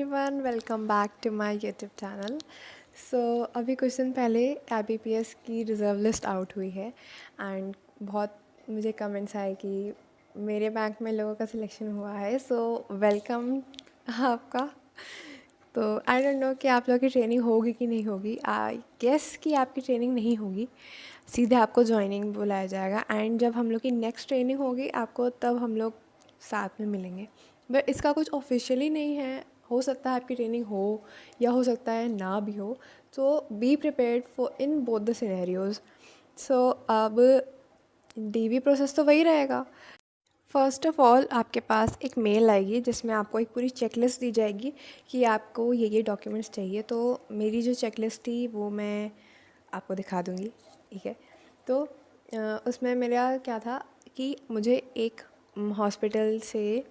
Everyone, welcome back to my YouTube channel. So अभी कुछ दिन पहले IBPS की रिज़र्व लिस्ट आउट हुई है एंड बहुत मुझे कमेंट्स आए कि मेरे बैंक में लोगों का सिलेक्शन हुआ है। सो वेलकम आपका। तो आई डोंट नो कि आप लोगों की ट्रेनिंग होगी कि नहीं होगी। आई गेस कि आपकी ट्रेनिंग नहीं होगी, सीधे आपको ज्वाइनिंग बुलाया जाएगा एंड जब हम लोग की नेक्स्ट ट्रेनिंग होगी आपको तब हम लोग साथ में मिलेंगे। बट इसका कुछ ऑफिशियली नहीं है, हो सकता है आपकी ट्रेनिंग हो या हो सकता है ना भी हो। तो be prepared for in both the scenarios. So अब DV प्रोसेस तो वही रहेगा। फ़र्स्ट ऑफ़ ऑल आपके पास एक मेल आएगी जिसमें आपको एक पूरी चेकलिस्ट दी जाएगी कि आपको ये डॉक्यूमेंट्स चाहिए। तो मेरी जो चेकलिस्ट थी वो मैं आपको दिखा दूँगी, ठीक है। तो उसमें मेरा क्या था कि मुझे एक हॉस्पिटल से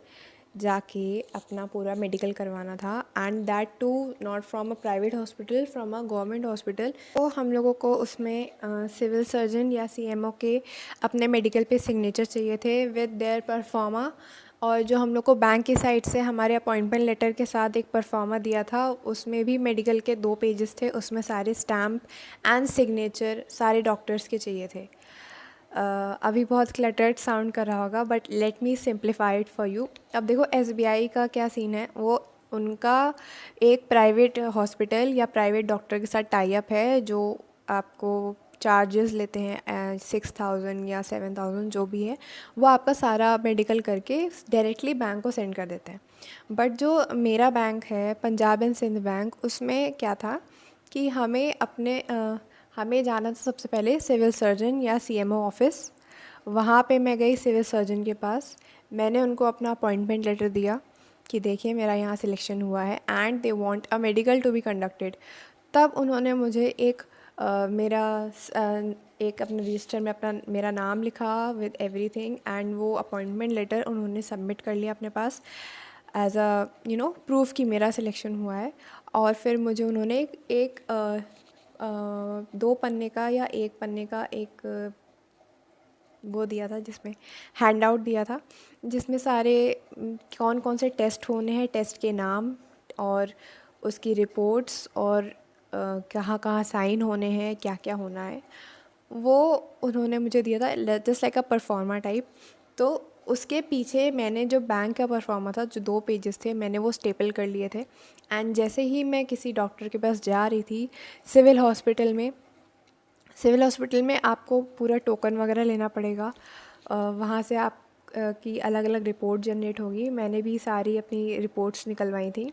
जाके अपना पूरा मेडिकल करवाना था and that too not from a private hospital, from a government hospital. तो हम लोगों को उसमें सिविल सर्जन या CMO के अपने मेडिकल पे सिग्नेचर चाहिए थे विद देयर परफॉर्मा। और जो हम लोग को बैंक की साइड से हमारे अपॉइंटमेंट लेटर के साथ एक परफॉर्मा दिया था, उसमें भी मेडिकल के 2 पेजेस थे, उसमें सारे स्टैम्प एंड सिग्नेचर सारे डॉक्टर्स के चाहिए थे। अभी बहुत क्लटर्ड साउंड कर रहा होगा but let me simplify it for you. अब देखो SBI का क्या सीन है, वो उनका एक प्राइवेट हॉस्पिटल या प्राइवेट डॉक्टर के साथ टाई अप है जो आपको चार्जेस लेते हैं 6,000 या 7,000 जो भी है, वो आपका सारा मेडिकल करके डायरेक्टली बैंक को सेंड कर देते हैं। बट जो मेरा बैंक है पंजाब एंड सिंध बैंक, उसमें क्या था कि हमें जाना था सबसे पहले सिविल सर्जन या CMO ऑफिस। वहाँ पे मैं गई सिविल सर्जन के पास, मैंने उनको अपना अपॉइंटमेंट लेटर दिया कि देखिए मेरा यहाँ सिलेक्शन हुआ है and they want a medical to be conducted. तब उन्होंने मुझे एक अपने रजिस्टर में अपना मेरा नाम लिखा विद एवरीथिंग एंड वो अपॉइंटमेंट लेटर उन्होंने सबमिट कर लिया अपने पास एज अ प्रूफ कि मेरा सिलेक्शन हुआ है। और फिर मुझे उन्होंने एक 2 पन्ने का या 1 पन्ने का एक वो दिया था जिसमें हैंड आउट दिया था, जिसमें सारे कौन कौन से टेस्ट होने हैं, टेस्ट के नाम और उसकी रिपोर्ट्स और कहाँ कहाँ साइन होने हैं, क्या क्या होना है, वो उन्होंने मुझे दिया था जस्ट लाइक अ परफॉर्मा टाइप। तो उसके पीछे मैंने जो बैंक का परफॉर्मा था, जो 2 पेजेस थे, मैंने वो स्टेपल कर लिए थे एंड जैसे ही मैं किसी डॉक्टर के पास जा रही थी सिविल हॉस्पिटल में आपको पूरा टोकन वगैरह लेना पड़ेगा। वहाँ से आप की अलग अलग रिपोर्ट जनरेट होगी। मैंने भी सारी अपनी रिपोर्ट्स निकलवाई थी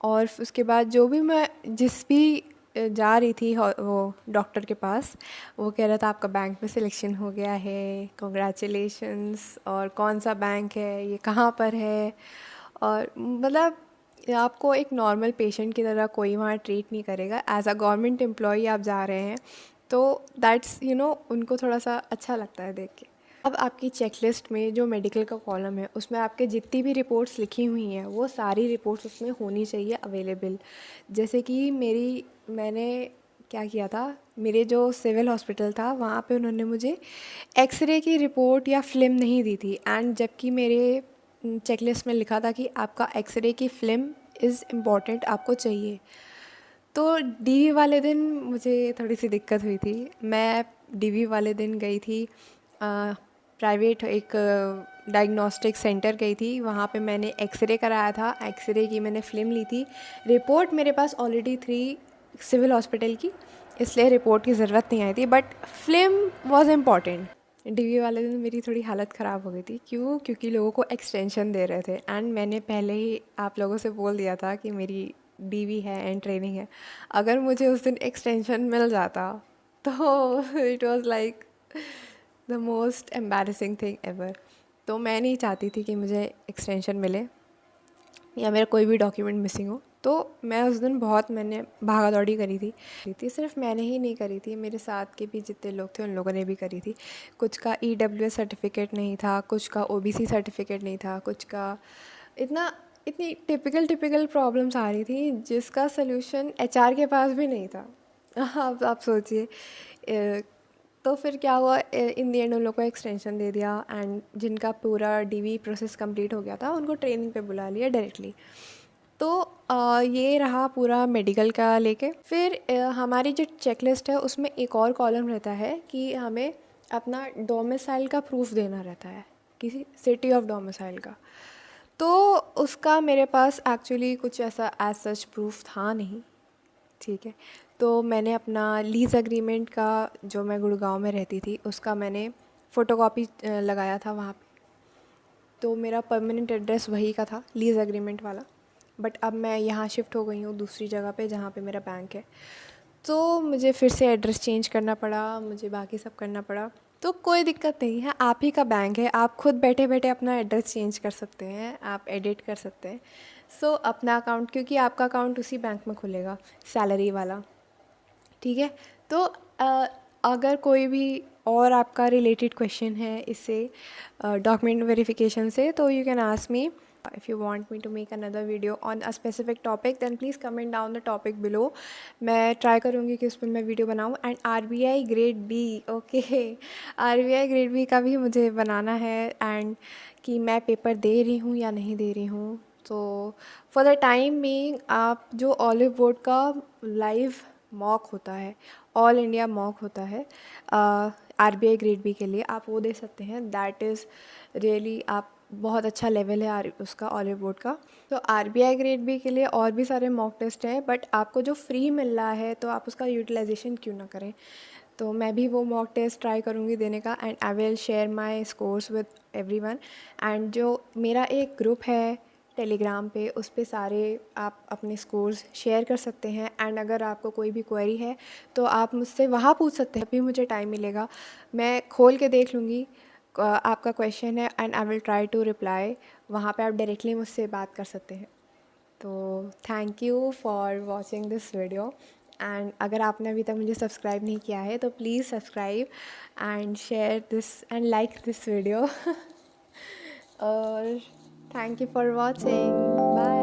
और उसके बाद जो भी मैं जिस भी जा रही थी वो डॉक्टर के पास, वो कह रहा था आपका बैंक में सिलेक्शन हो गया है, कॉन्ग्रेचुलेशंस, और कौन सा बैंक है, ये कहाँ पर है। और मतलब आपको एक नॉर्मल पेशेंट की तरह कोई वहाँ ट्रीट नहीं करेगा, एज अ गवर्नमेंट एम्प्लॉई आप जा रहे हैं। तो दैट्स उनको थोड़ा सा अच्छा लगता है देख के। अब आपकी चेकलिस्ट में जो मेडिकल का कॉलम है उसमें आपके जितनी भी रिपोर्ट्स लिखी हुई हैं वो सारी रिपोर्ट्स उसमें होनी चाहिए अवेलेबल। जैसे कि मैंने क्या किया था, मेरे जो सिविल हॉस्पिटल था वहाँ पे उन्होंने मुझे एक्सरे की रिपोर्ट या फिल्म नहीं दी थी एंड जबकि मेरे चेकलिस्ट में लिखा था कि आपका एक्सरे की फिल्म इज़ इम्पॉर्टेंट, आपको चाहिए। तो DV वाले दिन मुझे थोड़ी सी दिक्कत हुई थी। मैं DV वाले दिन गई थी प्राइवेट एक डायग्नोस्टिक सेंटर गई थी, वहाँ पे मैंने एक्सरे कराया था, एक्सरे की मैंने फ़िल्म ली थी। रिपोर्ट मेरे पास ऑलरेडी थी सिविल हॉस्पिटल की, इसलिए रिपोर्ट की ज़रूरत नहीं आई थी, but film was important. DV वाले दिन मेरी थोड़ी हालत ख़राब हो गई थी, क्योंकि लोगों को एक्सटेंशन दे रहे थे एंड मैंने पहले ही आप लोगों से बोल दिया था कि मेरी DV है एंड ट्रेनिंग है। अगर मुझे उस दिन एक्सटेंशन मिल जाता तो it was like the most embarrassing thing ever. तो मैं नहीं चाहती थी कि मुझे एक्सटेंशन मिले या मेरा कोई भी डॉक्यूमेंट मिसिंग हो। तो मैं उस दिन बहुत मैंने भागा दौड़ी करी थी। सिर्फ मैंने ही नहीं करी थी, मेरे साथ के भी जितने लोग थे उन लोगों ने भी करी थी। कुछ का EWS सर्टिफिकेट नहीं था, कुछ का OBC सर्टिफिकेट नहीं था, कुछ का इतनी टिपिकल प्रॉब्लम्स आ रही थी जिसका सल्यूशन HR के पास भी नहीं था। आप सोचिए। तो फिर क्या हुआ, इन दी एंड उन लोगों को एक्सटेंशन दे दिया एंड जिनका पूरा DV प्रोसेस कंप्लीट हो गया था उनको ट्रेनिंग पे बुला लिया डायरेक्टली। तो ये रहा पूरा मेडिकल का लेके। फिर हमारी जो चेकलिस्ट है उसमें एक और कॉलम रहता है कि हमें अपना डोमिसाइल का प्रूफ देना रहता है, किसी सिटी ऑफ डोमिसाइल का। तो उसका मेरे पास एक्चुअली कुछ ऐसा एज सच प्रूफ था नहीं, ठीक है। तो मैंने अपना लीज़ एग्रीमेंट का, जो मैं गुड़गांव में रहती थी, उसका मैंने फ़ोटोकॉपी लगाया था वहाँ पे। तो मेरा परमानेंट एड्रेस वही का था, लीज़ एग्रीमेंट वाला। बट अब मैं यहाँ शिफ्ट हो गई हूँ दूसरी जगह पे जहाँ पे मेरा बैंक है, तो मुझे फिर से एड्रेस चेंज करना पड़ा, मुझे बाकी सब करना पड़ा। तो कोई दिक्कत नहीं है, आप ही का बैंक है, आप खुद बैठे बैठे अपना एड्रेस चेंज कर सकते हैं, आप एडिट कर सकते हैं। सो अपना अकाउंट, क्योंकि आपका अकाउंट उसी बैंक में खुलेगा, सैलरी वाला, ठीक है। तो अगर कोई भी और आपका रिलेटेड क्वेश्चन है इससे, डॉक्यूमेंट वेरिफिकेशन से, तो you can ask me. If you want me to make another video on a specific topic then please comment down the topic below. मैं ट्राई करूँगी कि उस पर मैं वीडियो बनाऊँ। And RBI grade B, okay, RBI grade B का भी मुझे बनाना है, एंड कि मैं पेपर दे रही हूँ या नहीं दे रही हूँ। तो फॉर द टाइम बीइंग आप जो ऑलिव बोर्ड का लाइव मॉक होता है, ऑल इंडिया मॉक होता है RBI ग्रेड बी के लिए, आप वो दे सकते हैं। दैट इज़ रियली, आप बहुत अच्छा लेवल है उसका, ऑलिव बोर्ड का। तो RBI ग्रेड बी के लिए और भी सारे मॉक टेस्ट हैं, बट आपको जो फ्री मिल रहा है तो आप उसका यूटिलाइजेशन क्यों ना करें। तो मैं भी वो मॉक टेस्ट ट्राई करूँगी देने का, and I will share my scores with everyone. And जो मेरा एक ग्रुप है टेलीग्राम पे, उस पे सारे आप अपने स्कोर्स शेयर कर सकते हैं। एंड अगर आपको कोई भी क्वेरी है तो आप मुझसे वहाँ पूछ सकते हैं, अभी मुझे टाइम मिलेगा मैं खोल के देख लूँगी आपका क्वेश्चन है, and I will try to reply. वहाँ पे आप डायरेक्टली मुझसे बात कर सकते हैं। तो thank you for watching this video. And अगर आपने अभी तक मुझे सब्सक्राइब नहीं किया है तो please subscribe and share this and like this video. और thank you for watching, bye.